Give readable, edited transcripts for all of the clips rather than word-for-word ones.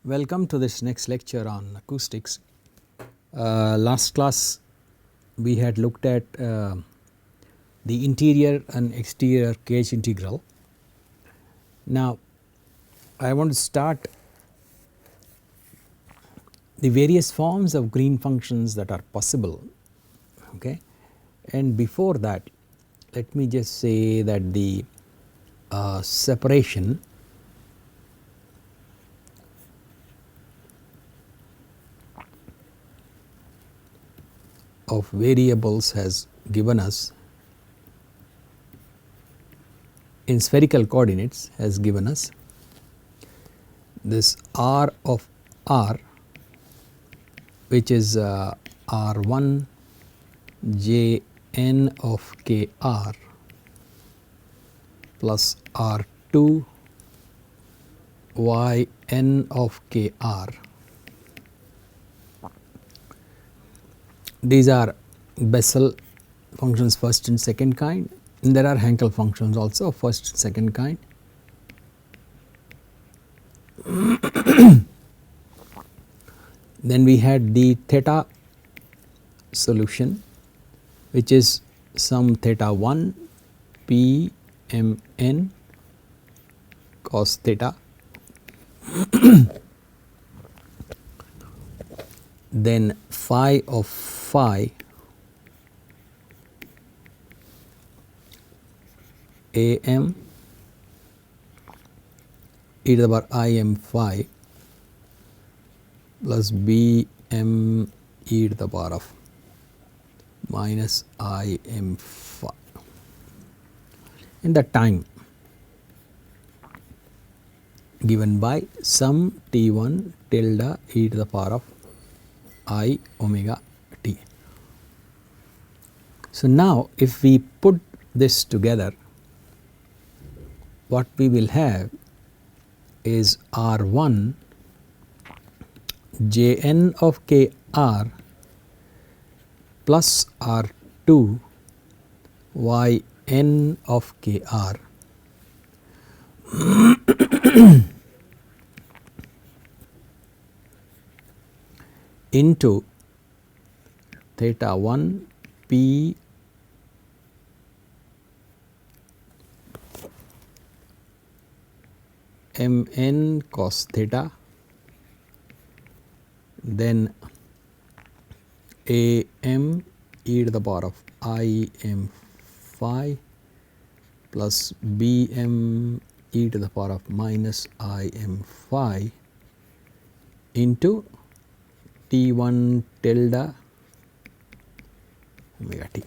Welcome to this next lecture on acoustics. Last class we had looked at the interior and exterior cage integral. Now I want to start the various forms of Green functions that are possible, okay. And before that let me just say that the separation of variables has given us in spherical coordinates has given us this R of R, which is R1 J n of k r plus R2 y n of k r. These are Bessel functions first and second kind, and there are Hankel functions also first and second kind. Then we had the theta solution, which is some theta 1 p m n cos theta. Then phi of phi a m e to the power I m phi plus b m e to the power of minus I m phi, and the time given by some T1 tilde e to the power of I omega t. So now if we put this together, what we will have is R1 J n of k r plus R2 y n of k r into theta 1 p m n cos theta, then a m e to the power of I m phi plus b m e to the power of minus I m phi into T1 tilde omega t.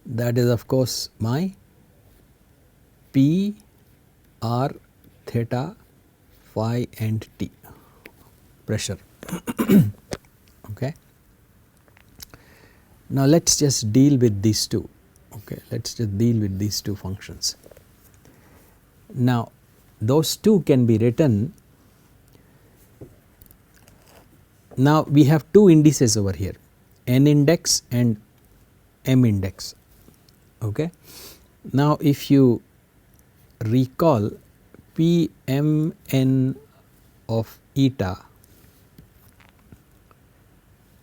That is of course my P r theta phi and t pressure. Okay. Now let us just deal with these two. Okay, let us just deal with these two functions. Now those two can be written. Now we have two indices over here, n index and m index. Okay. Now if you recall, p m n of eta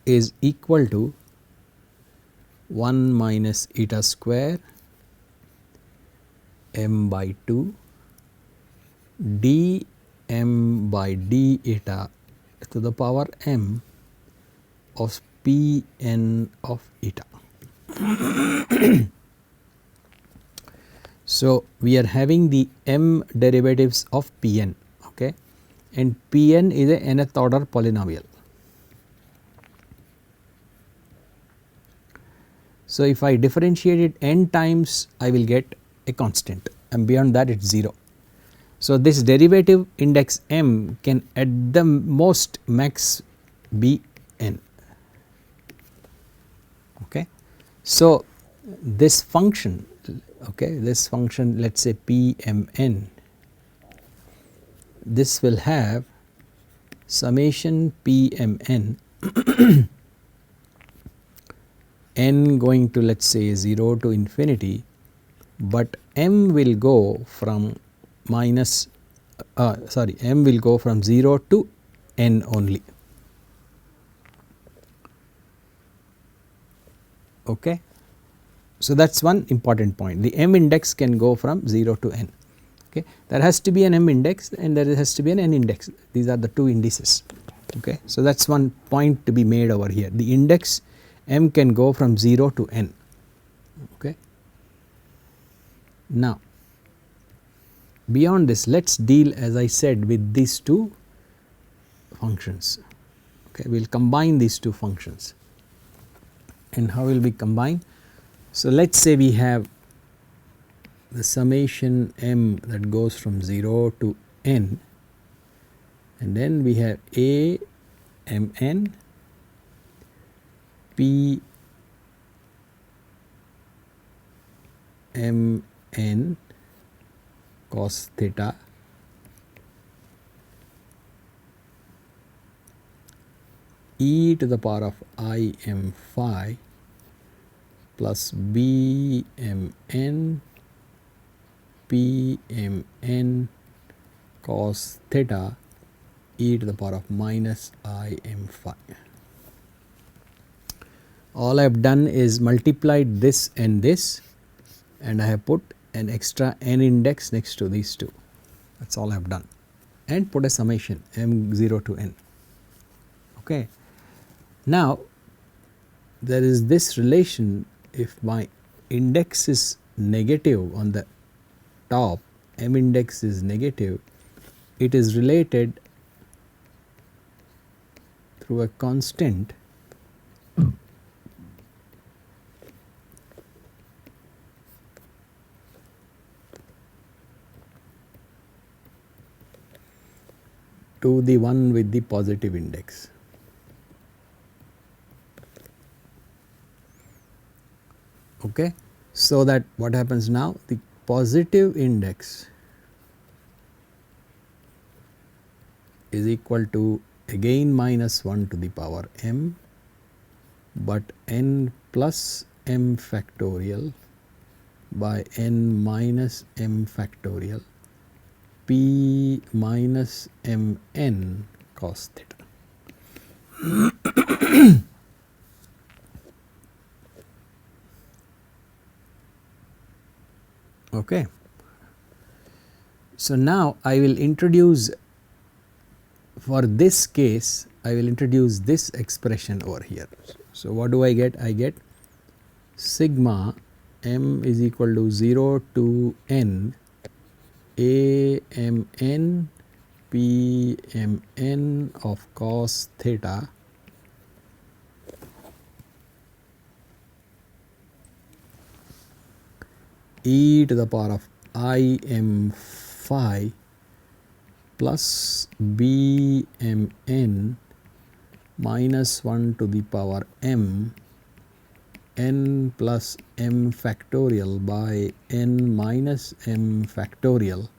is equal to 1 minus eta square m by 2 d m by d eta to the power m of p n of eta. So we are having the m derivatives of Pn, okay, and Pn is a nth order polynomial. So if I differentiate it n times, I will get a constant, and beyond that it is 0. So this derivative index m can at the most max be n. Okay. So this function, okay, this function let us say p m n, this will have summation p m n n going to let us say 0 to infinity, but m will go from minus m will go from 0 to n only. Okay. So, that is one important point. The m index can go from 0 to n. Okay. There has to be an m index and there has to be an n index. These are the two indices. Okay. So, that is one point to be made over here. The index m can go from 0 to n. Okay. Now, beyond this, let us deal, as I said, with these two functions. Okay. We will combine these two functions. And how will we combine? So, let us say we have the summation m that goes from 0 to n, and then we have a m n p m n cos theta e to the power of I m phi plus b m n p m n cos theta e to the power of minus I m phi. All I have done is multiplied this and I have put an extra n index next to these two. That is all I have done, and put a summation m 0 to n. Okay. Now, there is this relation. If my index is negative on the top, m index is negative, it is related through a constant to the one with the positive index. Okay. So, that what happens now, the positive index is equal to again minus 1 to the power m, but n plus m factorial by n minus m factorial p minus m n cos theta. Okay. So, now I will introduce, for this case I will introduce this expression over here. So, what do I get? I get sigma m is equal to 0 to n a m n p m n of cos theta e to the power of I m phi plus b m n minus 1 to the power m n plus m factorial by n minus m factorial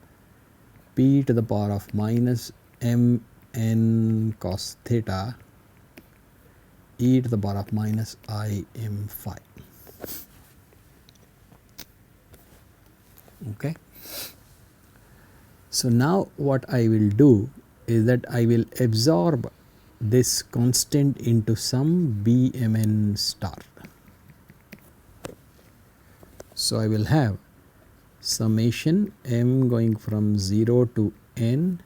p to the power of minus m n cos theta e to the power of minus I m phi. Okay. So, now what I will do is that I will absorb this constant into some b m n star. So, I will have summation m going from 0 to n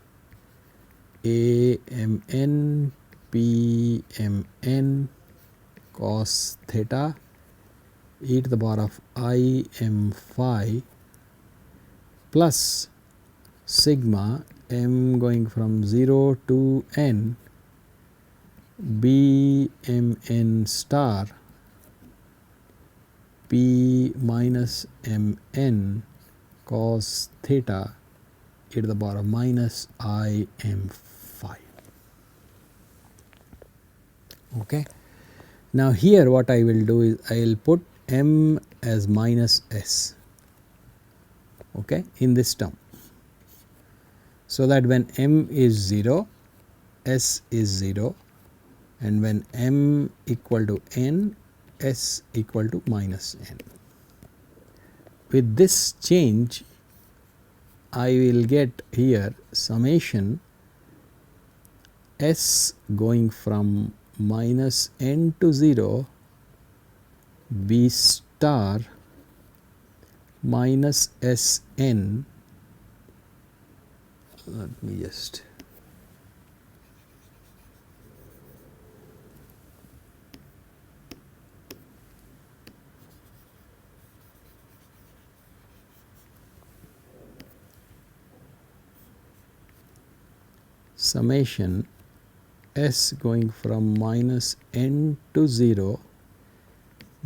a m n p m n cos theta e to the power of I m phi plus sigma m going from 0 to n b m n star p minus m n cos theta e to the power of minus I m phi. Okay. Now, here what I will do is I will put m as minus s, okay, in this term. So, that when m is 0, s is 0, and when m equal to n, s equal to minus n. With this change, I will get here summation S going from minus n to 0 B star minus Sn. Let me just summation S going from minus n to 0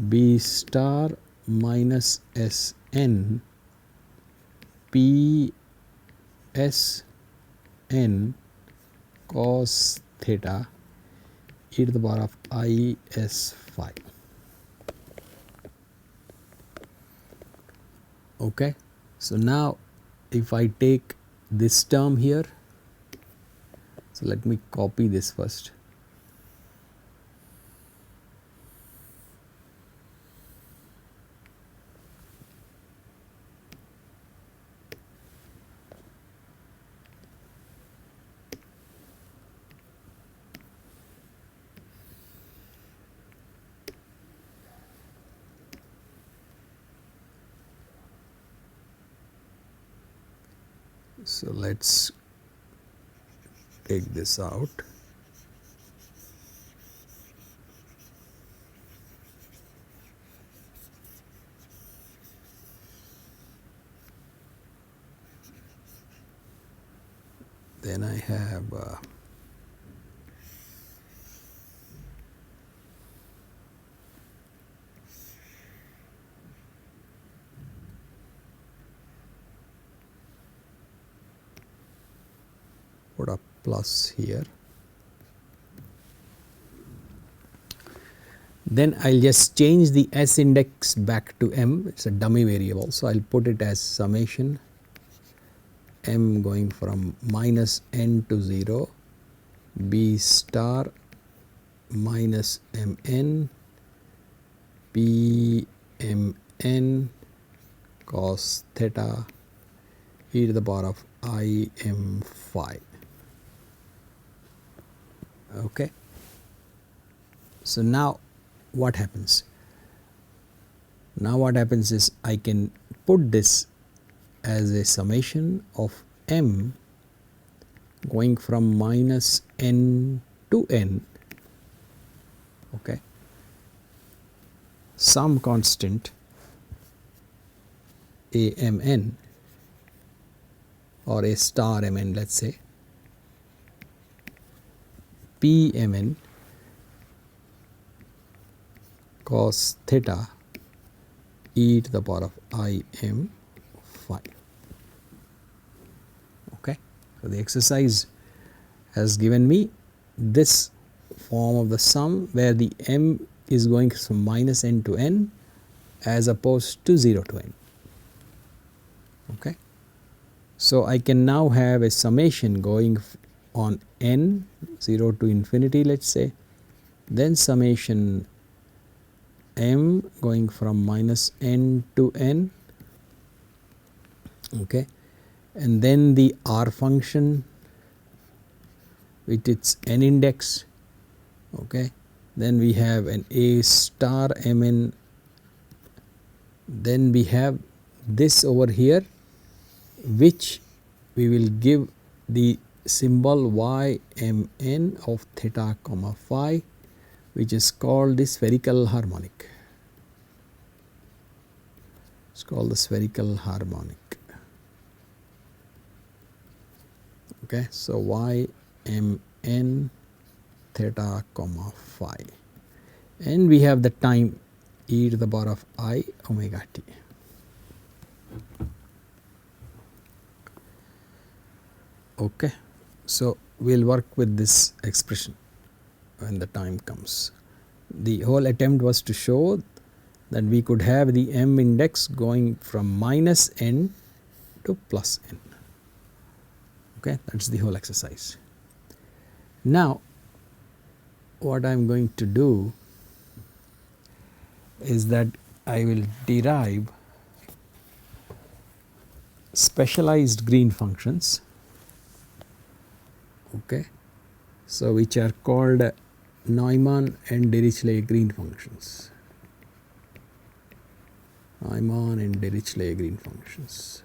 B star minus Sn P S n cos theta e to the power of I s phi. Okay. So now if I take this term here, so let me copy this first. So let's take this out. Then I have put a plus here. Then I'll just change the S index back to m. It's a dummy variable, so I'll put it as summation m going from minus n to 0 B star minus mn P mn cos theta e to the power of I m phi. Okay. So now what happens? Now what happens is I can put this as a summation of m going from minus n to n, okay, some constant a m n or a star m n, let us say p m n cos theta e to the power of I m phi. Okay. So the exercise has given me this form of the sum where the m is going from minus n to n as opposed to 0 to n. Okay. So I can now have a summation going on n 0 to infinity, let us say, then summation m going from minus n to n, okay, and then the r function with its n index, okay, then we have an a star mn, then we have this over here which we will give the symbol y m n of theta comma phi, which is called the spherical harmonic. It's called the spherical harmonic. Okay, so y m n theta comma phi, and we have the time e to the power of I omega t. Okay, so we'll work with this expression when the time comes. The whole attempt was to show that we could have the m index going from minus n to plus n. Okay, that's the whole exercise. Now what I am going to do is that I will derive specialized green functions, okay, so which are called Neumann and Dirichlet green functions. Neumann and Dirichlet green functions.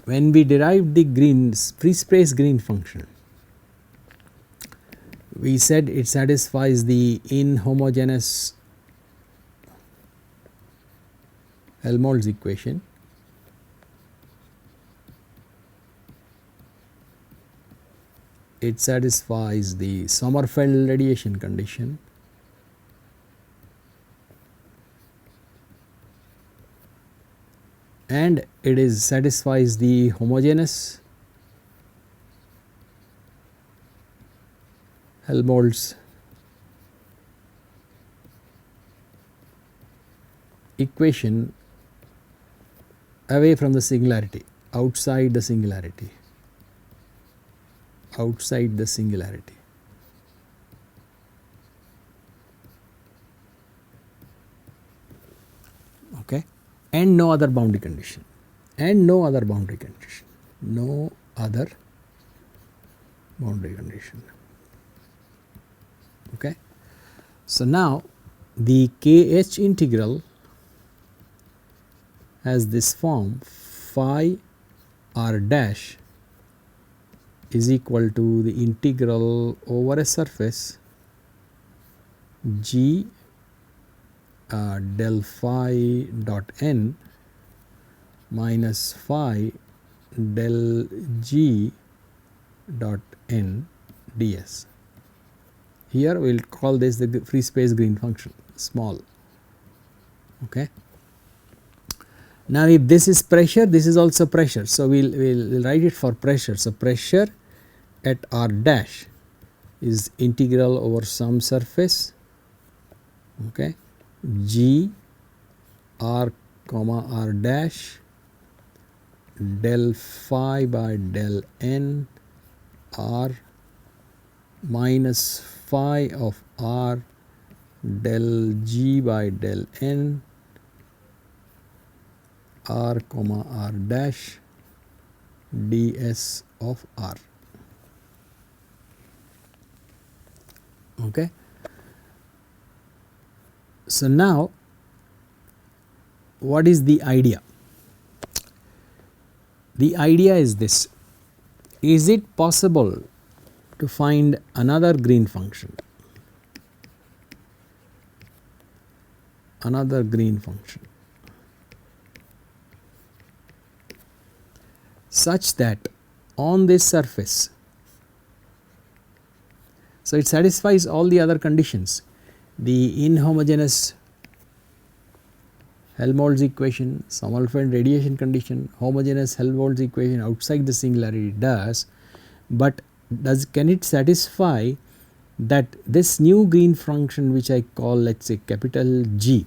When we derived the free space green function, we said it satisfies the inhomogeneous Helmholtz equation, it satisfies the Sommerfeld radiation condition, and it satisfies the homogeneous Helmholtz equation away from the singularity, outside the singularity, outside the singularity. Okay, and no other boundary condition, and no other boundary condition, no other boundary condition. Okay. So now the KH integral has this form, phi r dash is equal to the integral over a surface g del phi dot n minus phi del g dot n ds. Here we will call this the free space green function, small. Okay. Now if this is pressure, this is also pressure, so we'll write it for pressure. So pressure at r dash is integral over some surface, okay, g r comma r dash del phi by del n r minus phi of r del g by del n r comma r dash ds of r. Okay. So now what is the idea? The idea is this: is it possible to find another green function, such that on this surface, so it satisfies all the other conditions, the inhomogeneous Helmholtz equation, Sommerfeld radiation condition, homogeneous Helmholtz equation outside the singularity does, but can it satisfy that this new green function which I call, let us say, capital G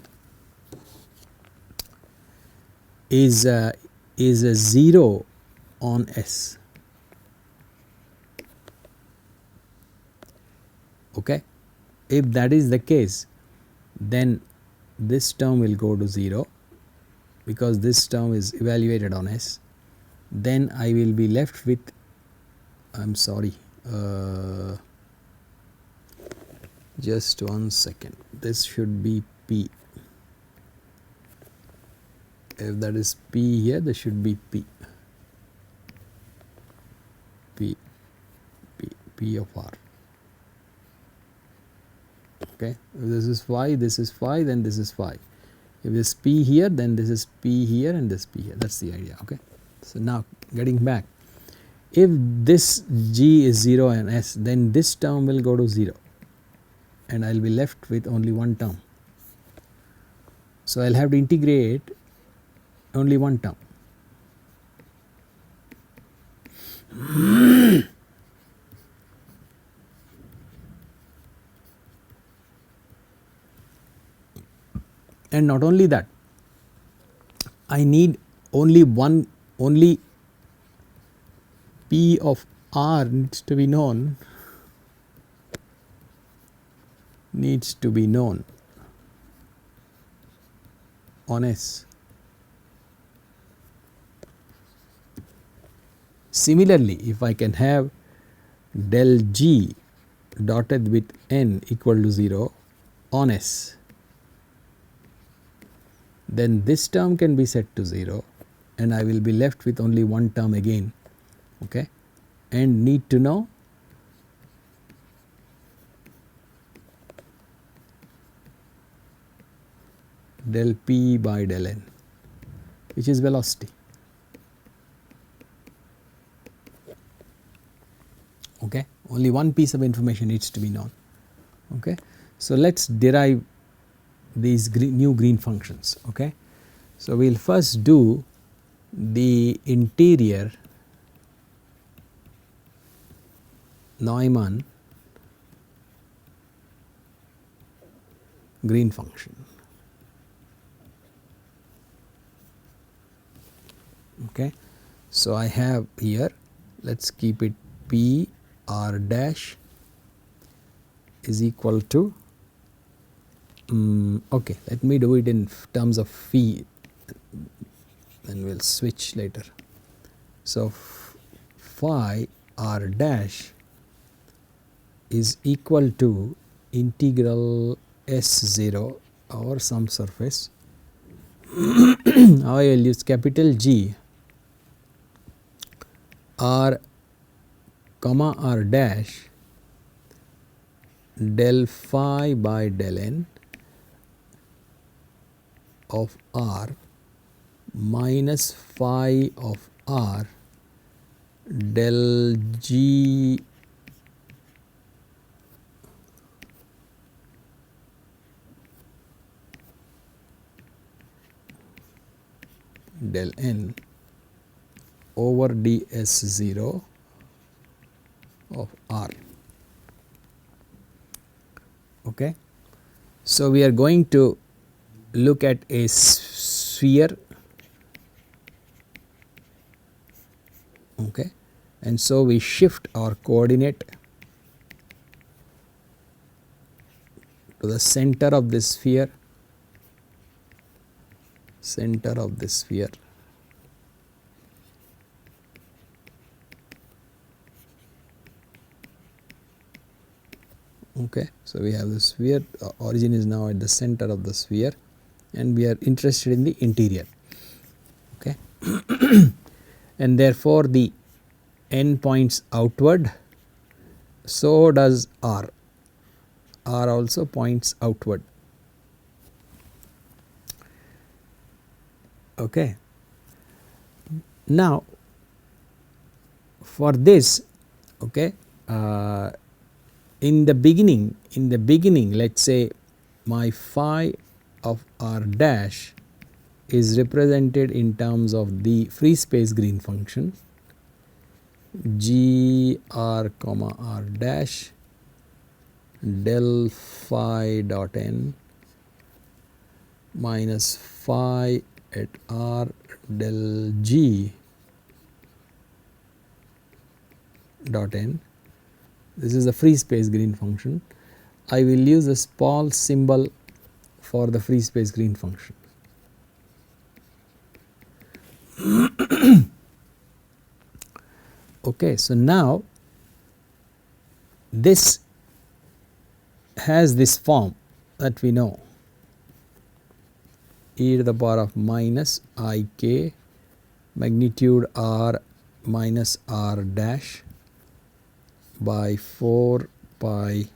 is a 0 on S. Okay. If that is the case, then this term will go to 0 because this term is evaluated on S. Then I will be left with, I am sorry, just one second, this should be P. If that is P here, this should be P of R. Okay. If this is phi, this is phi, then this is phi. If this P here, then this is P here and this P here. That is the idea. Okay. So now getting back, if this G is 0 and S, then this term will go to 0 and I will be left with only one term. So I will have to integrate only one term. And not only that, I need only P of R needs to be known needs to be known on S. Similarly, if I can have del G dotted with n equal to 0 on S, then this term can be set to 0 and I will be left with only one term again, okay, and need to know del P by del N, which is velocity. Okay, only one piece of information needs to be known. Okay, so let's derive these new green functions. Okay, so we'll first do the interior Neumann Green function. Okay, so I have here, let's keep it P R dash is equal to okay, let me do it in terms of phi, then we'll switch later. So phi R dash is equal to integral S0 over some surface. Now I will use capital G R comma R dash del phi by del N of R minus phi of R del G del N over ds0 of R. Okay. So we are going to look at a sphere, okay, and so we shift our coordinate to the center of this sphere, okay. So we have the sphere, origin is now at the center of the sphere and we are interested in the interior, okay. And therefore the n points outward, so does R also points outward, okay. Now for this, okay, in the beginning let us say my phi of R dash is represented in terms of the free space Green function G R comma R dash del phi dot n minus phi at R del G dot n. This is the free space Green function. I will use a small symbol for the free space Green function. Okay, so now this has this form that we know, e to the power of minus I k magnitude R minus R dash by 4 pi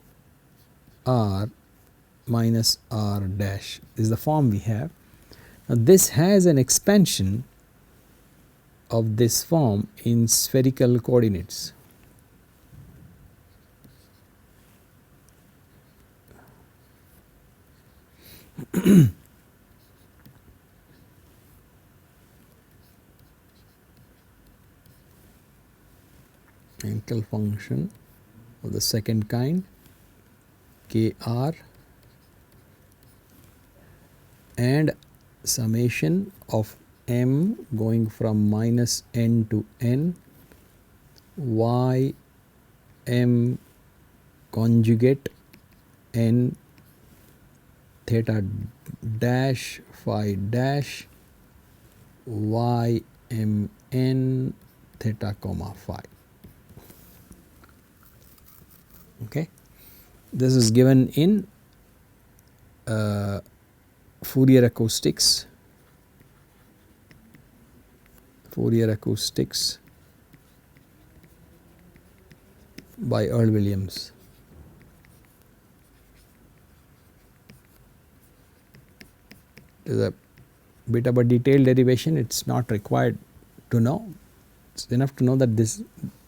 R minus R dash. This is the form we have. Now this has an expansion of this form in spherical coordinates. Hankel function of the second kind kr and summation of m going from minus n to n y m conjugate n theta dash phi dash y m n theta comma phi. Okay. This is given in Fourier acoustics by Earl Williams. It is a bit of a detailed derivation, it is not required to know, it is enough to know that this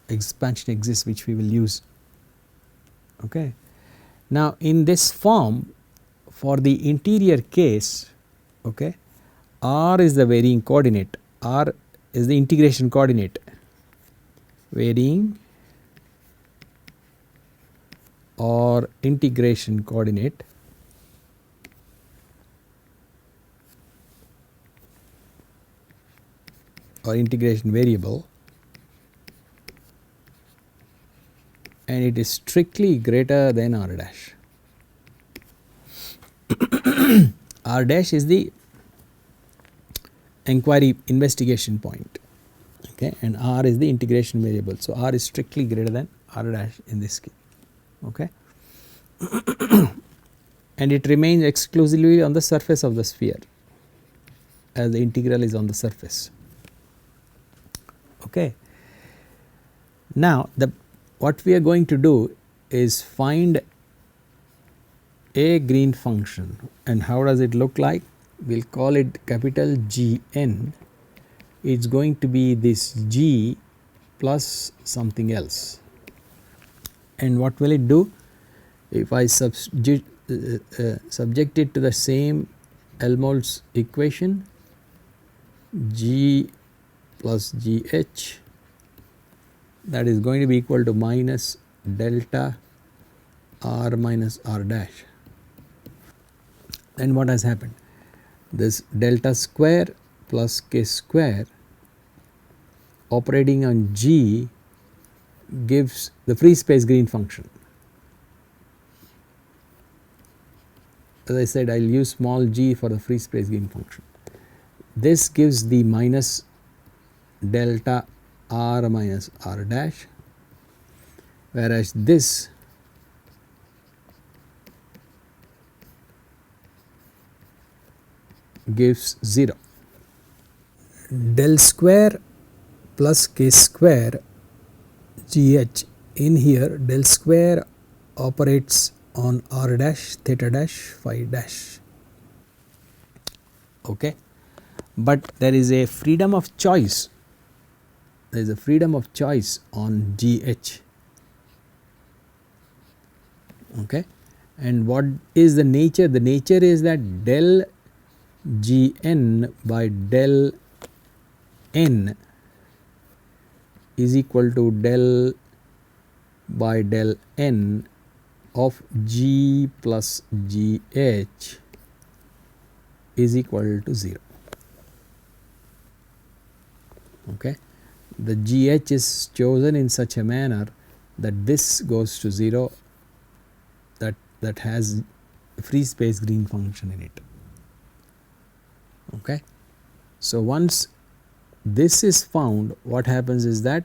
expansion exists which we will use. Okay. Now, in this form for the interior case, okay, r is the varying coordinate, r is the integration coordinate, varying or integration coordinate, or integration variable, and it is strictly greater than r dash. R dash is the inquiry investigation point, okay, and r is the integration variable. So, r is strictly greater than r dash in this case, okay. And it remains exclusively on the surface of the sphere, as the integral is on the surface. Okay. Now, what we are going to do is find a Green function, and how does it look like? We will call it capital Gn. It is going to be this G plus something else. And what will it do? If I subject it to the same Helmholtz equation, G plus Gh, that is going to be equal to minus delta r minus r dash. Then what has happened? This delta square plus k square operating on G gives the free space Green function. As I said, I will use small g for the free space Green function. This gives the minus delta r minus r dash, whereas this gives 0. Del square plus k square gh, in here del square operates on r dash, theta dash, phi dash. Okay. But there is a freedom of choice, there is a freedom of choice on gh. Okay. And what is the nature? The nature is that del Gn by del n is equal to del by del n of G plus Gh is equal to 0. Okay. The Gh is chosen in such a manner that this goes to 0, that has free space Green function in it. Okay. So, once this is found, what happens is that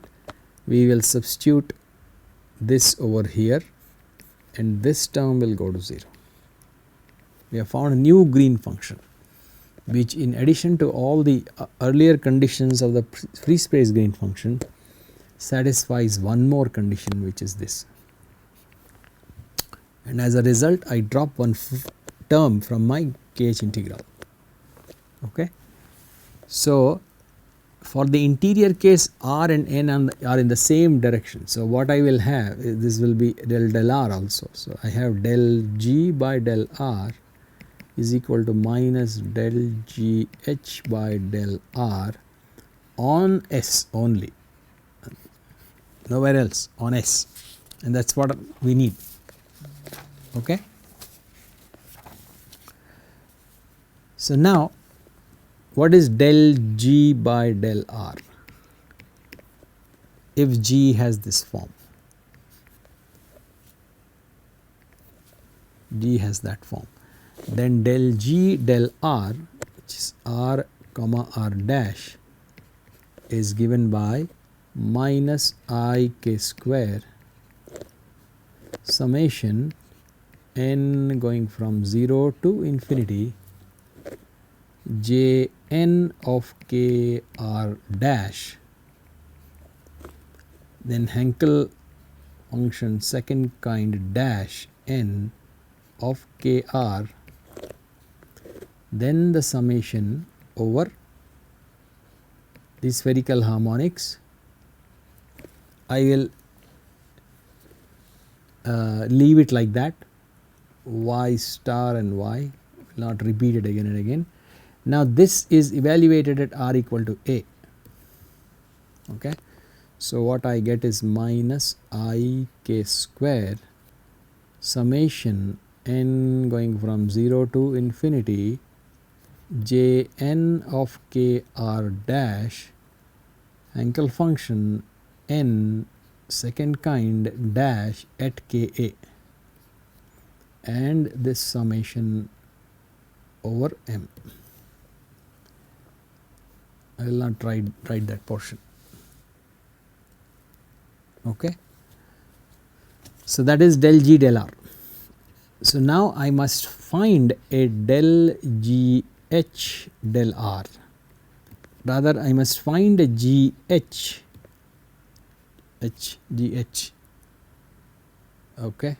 we will substitute this over here and this term will go to 0. We have found a new Green function which, in addition to all the earlier conditions of the free space Green function, satisfies one more condition, which is this. And as a result, I drop one term from my kh integral. Okay. So, for the interior case, r and n are in the same direction. So, what I will have is this will be del r also. So, I have del g by del r is equal to minus del g h by del r on S only, nowhere else, on S, and that is what we need. Okay. So, now what is del g by del r if g has this form? G has that form. then del G del R, which is R comma R dash, is given by minus I k square summation n going from 0 to infinity j n of k r dash, then Hankel function second kind dash n of k r, then the summation over the spherical harmonics. I will leave it like that, y star and y, will not repeat it again and again. Now this is evaluated at r equal to a. Okay. So what I get is minus I k square summation n going from 0 to infinity j n of k r dash Hankel function n second kind dash at k a, and this summation over m. I will not write that portion. Okay. So that is del G del R. So now I must find a del G H del R. Rather, I must find a G H. Okay.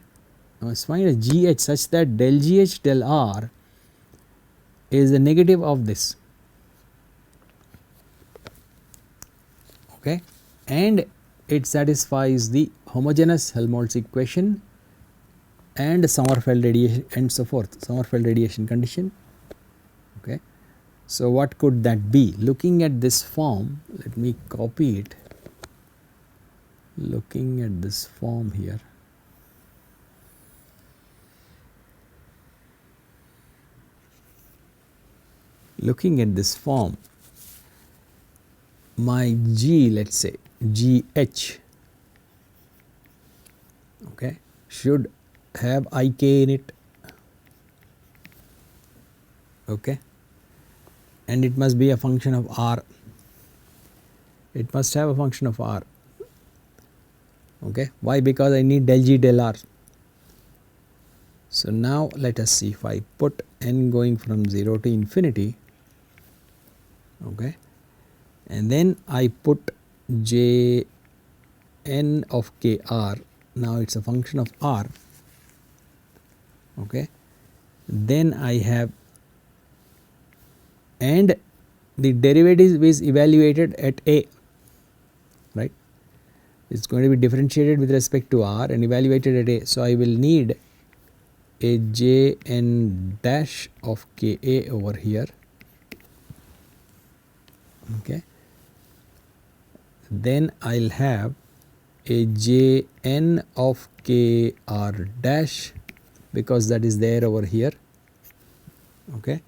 I must find a G H such that del G H del R is the negative of this. Okay. And it satisfies the homogeneous Helmholtz equation and Sommerfeld radiation and so forth, Sommerfeld radiation condition. Okay. So what could that be? Looking at this form, let me copy it. Looking at this form here, my G, let's say GH, okay, should have IK in it, okay, and it must be a function of R. It must have a function of R. Okay. Why? Because I need del G del R. So now let us see, if I put n going from 0 to infinity, okay, and then I put j n of k r, now it is a function of r, okay, then I have, and the derivative is evaluated at a, right. It is going to be differentiated with respect to r and evaluated at a. So I will need a j n dash of k a over here, okay. Then I will have a j n of k r dash, because that is there over here, okay,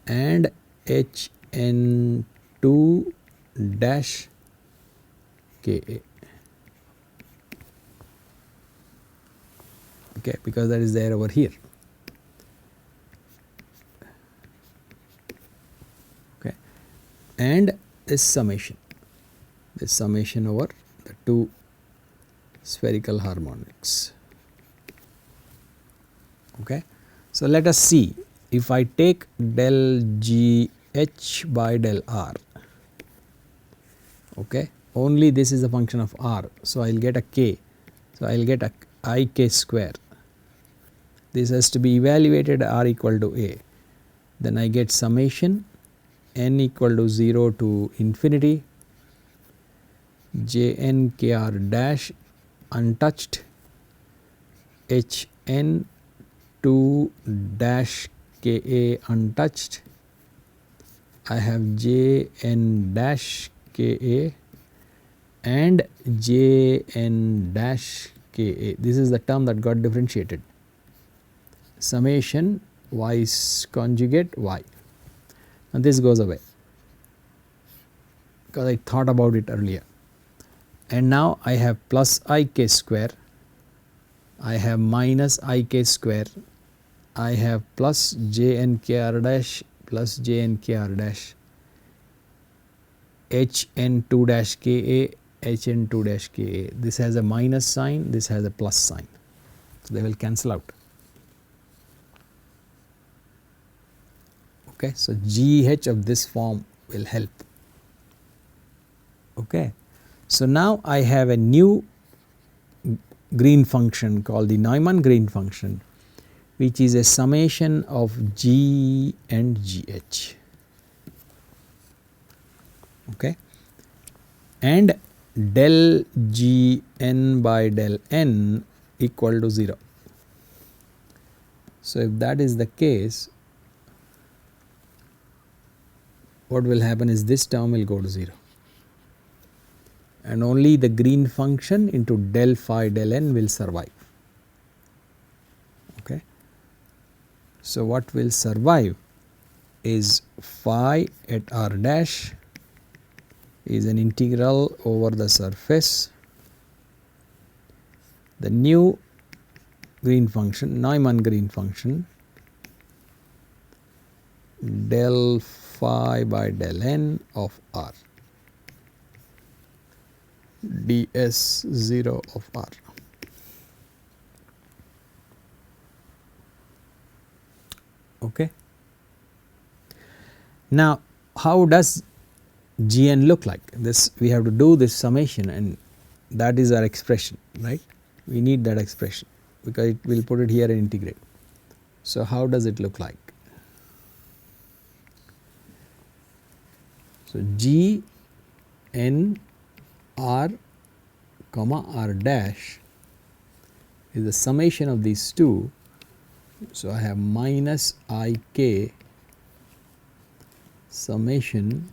and h n 2 dash k a, okay, because that is there over here, okay, and this summation over the two spherical harmonics, okay. So let us see, if I take del G H by del R, okay, only this is a function of R, so I will get a k, so I will get a I k square. This has to be evaluated r equal to a, then I get summation n equal to 0 to infinity j n k r dash untouched h n 2 dash k a untouched. I have j n dash k a and j n dash k a. This is the term that got differentiated. Summation y conjugate y, and this goes away because I thought about it earlier. And now I have plus I k square, I have minus I k square, I have plus j n k r dash plus j n k r dash h n 2 dash k a h n 2 dash k a. This has a minus sign, this has a plus sign, so they will cancel out. Okay, so GH of this form will help. Okay, so now I have a new Green function called the Neumann Green function, which is a summation of G and GH. Okay, and del G n by del n equal to 0. So if that is the case, what will happen is this term will go to 0, and only the Green function into del phi del n will survive. Okay, so what will survive is phi at r dash is an integral over the surface. The new Green function, Neumann Green function, del phi by del n of r ds 0 of r. Okay. Now how does Gn look like? This we have to do this summation, and that is our expression, right? We need that expression because it will put it here and integrate. So how does it look like? So G n r comma r dash is the summation of these two. So I have minus I k summation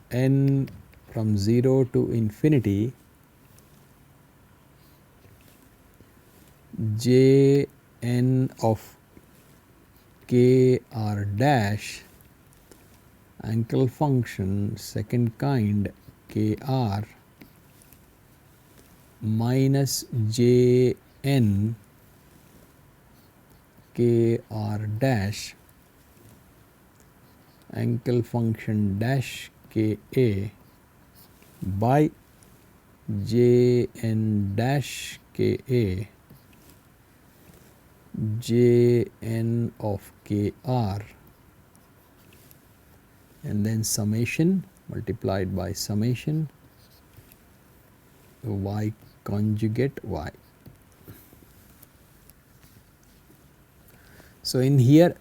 n from 0 to infinity j n of k r dash Hankel function second kind k r minus j n k r dash Hankel function dash k a by j n dash k a j n of k r, and then summation multiplied by summation y conjugate y. So in here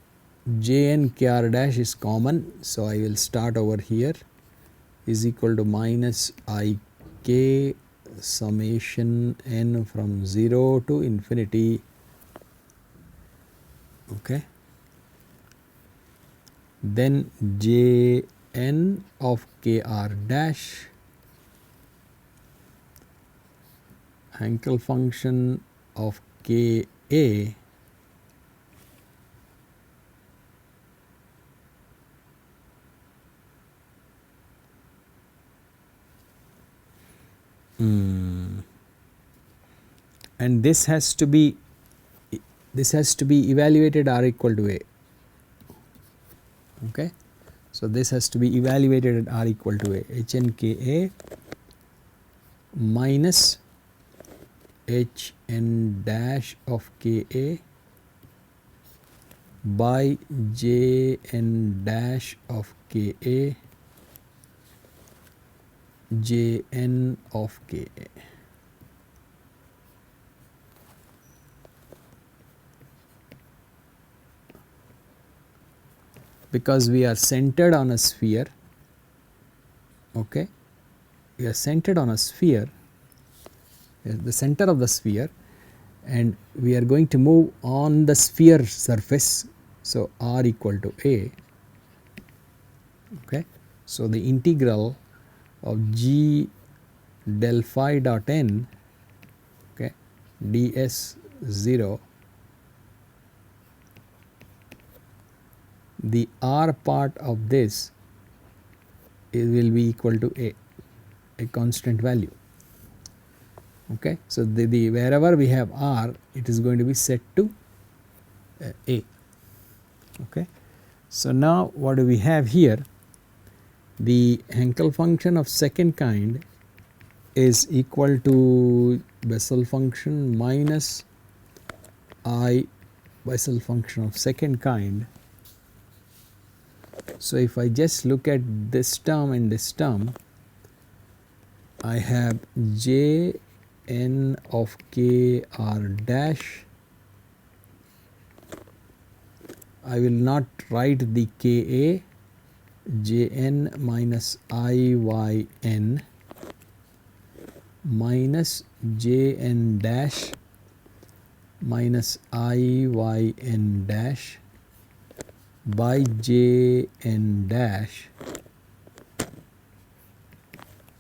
j n k r dash is common, so I will start over here is equal to minus I k summation n from 0 to infinity. Okay, then j n of k r dash Hankel function of k a and this has to be evaluated r equal to a. Okay, so this has to be evaluated at r equal to a, h n k a minus h n dash of k a by j n dash of k a j n of k a. Because we are centered on a sphere, okay, we are centered on a sphere, the center of the sphere, and we are going to move on the sphere surface. So r equal to a. Okay, so the integral of g del phi dot n, okay, ds 0, the r part of this will be equal to a constant value. Okay, so the wherever we have r, it is going to be set to a. Okay. So now what do we have here? The Hankel function of second kind is equal to Bessel function minus I Bessel function of second kind. So if I just look at this term and this term, I have J n of k r dash. I will not write the Ka, Jn minus Iyn minus Jn dash minus Iyn dash by Jn dash,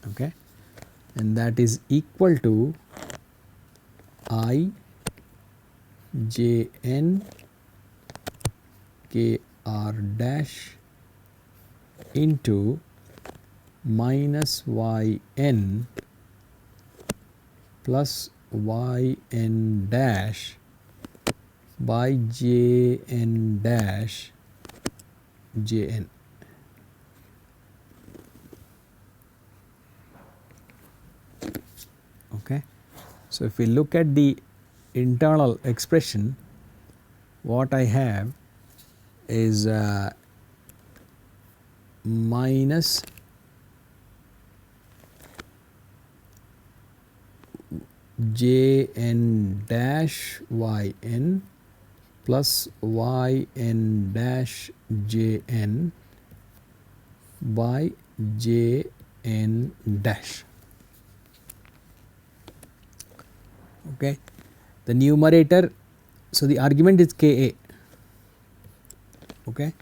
okay, and that is equal to I Jn kr dash into minus yn plus yn dash by jn dash jn. Okay. So if we look at the internal expression, what I have is minus jn dash yn plus yn dash jn by jn dash. Okay. The numerator, so the argument is Ka. Okay.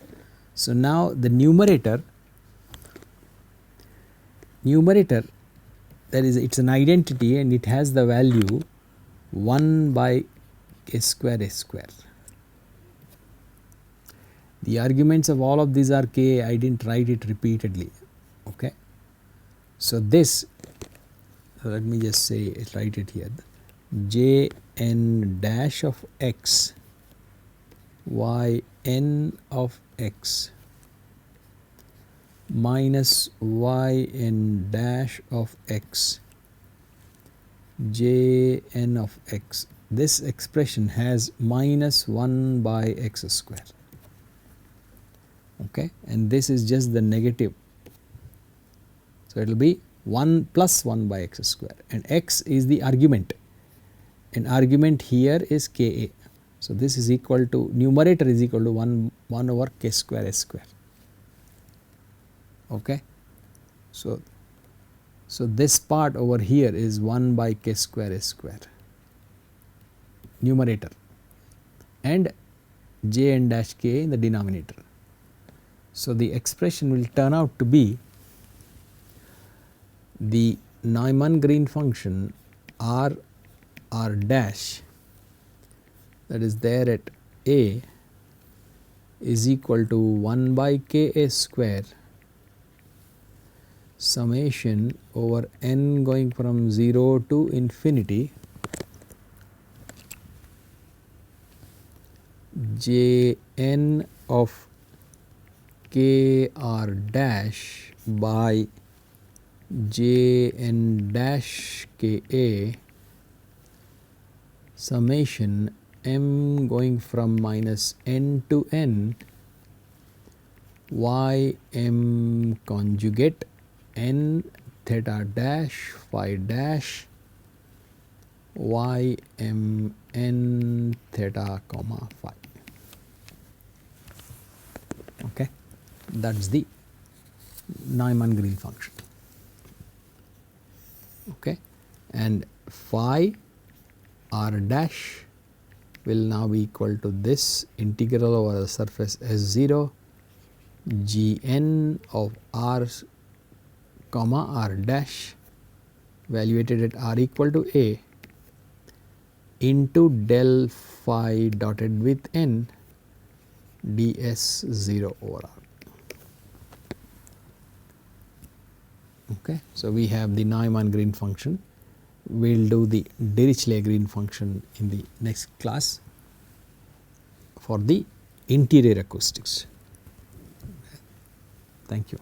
So now the numerator, that is, it's an identity and it has the value 1 by k square s square. The arguments of all of these are Ka. I didn't write it repeatedly. Okay. So this, let me just say write it here, Jn dash of x yn of x minus yn dash of x jn of x. This expression has minus 1 by x square. Okay, and this is just the negative. So it will be 1 plus 1 by x square, and x is the argument, and argument here is Ka. So this is equal to, numerator is equal to 1 over k square s square. Okay. So this part over here is 1 by k square s square, numerator, and jn dash k in the denominator. So the expression will turn out to be the Neumann Green function r dash, that is there at a, is equal to 1 by k s square summation over n going from 0 to infinity jn of kr dash by jn dash ka summation m going from minus n to n ym conjugate n theta dash phi dash ym n theta comma phi. Okay, that is the Neumann Green function. Okay, and phi r dash will now be equal to this integral over the surface S0 gn of r comma r dash evaluated at r equal to a into del phi dotted with n ds 0 over r. Okay. So we have the Neumann Green function. We will do the Dirichlet Green function in the next class for the interior acoustics. Thank you.